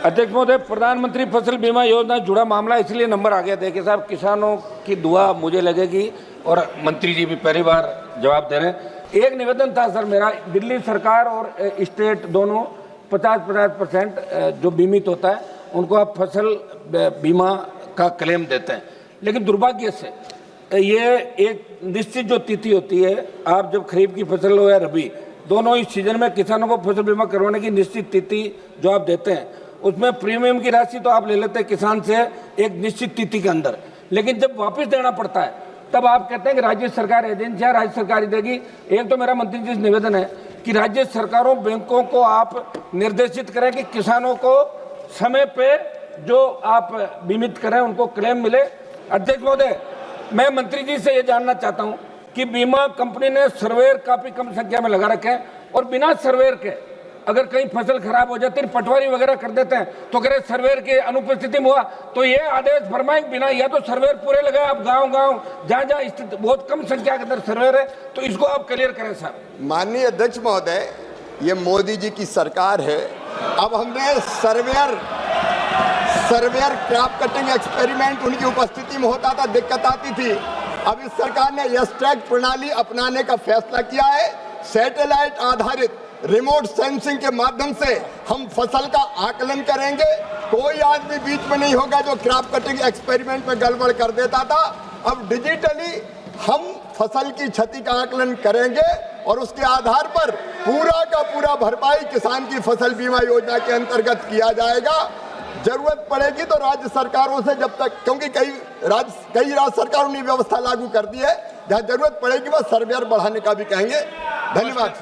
अध्यक्ष महोदय, प्रधानमंत्री फसल बीमा योजना जुड़ा मामला इसलिए नंबर आ गया। देखिए साहब, किसानों की दुआ मुझे लगेगी और मंत्री जी भी पहली बार जवाब दे रहे हैं। एक निवेदन था सर मेरा, दिल्ली सरकार और स्टेट दोनों 50% जो बीमित होता है उनको आप फसल बीमा का क्लेम देते हैं, लेकिन दुर्भाग्य से ये एक निश्चित जो तिथि होती है, आप जब खरीफ की फसल हो या रबी, दोनों ही सीजन में किसानों को फसल बीमा करवाने की निश्चित तिथि जो आप देते हैं, उसमें प्रीमियम की राशि तो आप ले लेते हैं किसान से एक निश्चित तिथि के अंदर, लेकिन जब वापस देना पड़ता है तब आप कहते हैं कि राज्य सरकार एजेंसियां राज्य सरकार देगी। एक तो मेरा मंत्री जी से निवेदन है कि राज्य सरकारों बैंकों को आप निर्देशित करें कि किसानों को समय पे जो आप बीमित करें उनको क्लेम मिले। अध्यक्ष महोदय, मैं मंत्री जी से ये जानना चाहता हूँ कि बीमा कंपनी ने सर्वेयर काफी कम संख्या में लगा रखे हैं और बिना सर्वेयर के अगर कहीं फसल खराब हो जाती है, पटवारी वगैरह कर देते हैं, तो अगर सर्वेयर की अनुपस्थिति में हुआ तो ये आदेश फरमाएं बिना, या तो सर्वेयर पूरे लगाए आप गांव-गांव जहां स्थित बहुत कम संख्या के अंदर सर्वेयर है, तो इसको आप क्लियर करें साहब। माननीय अध्यक्ष महोदय, ये मोदी जी की सरकार है। अब हमने सर्वेयर क्रॉप कटिंग एक्सपेरिमेंट उनकी उपस्थिति में होता था, दिक्कत आती थी। अब इस सरकार ने यस टैग प्रणाली अपनाने का फैसला किया है। सैटेलाइट आधारित रिमोट सेंसिंग के माध्यम से हम फसल का आकलन करेंगे। कोई आदमी बीच में नहीं होगा जो क्रॉप कटिंग एक्सपेरिमेंट में गड़बड़ कर देता था। अब डिजिटली हम फसल की क्षति का आकलन करेंगे और उसके आधार पर पूरा का पूरा भरपाई किसान की फसल बीमा योजना के अंतर्गत किया जाएगा। जरूरत पड़ेगी तो राज्य सरकारों से, जब तक, क्योंकि कई राज्य सरकारों ने व्यवस्था लागू कर दी है, जहां जरूरत पड़ेगी वह सर्वेयर बढ़ाने का भी कहेंगे। धन्यवाद।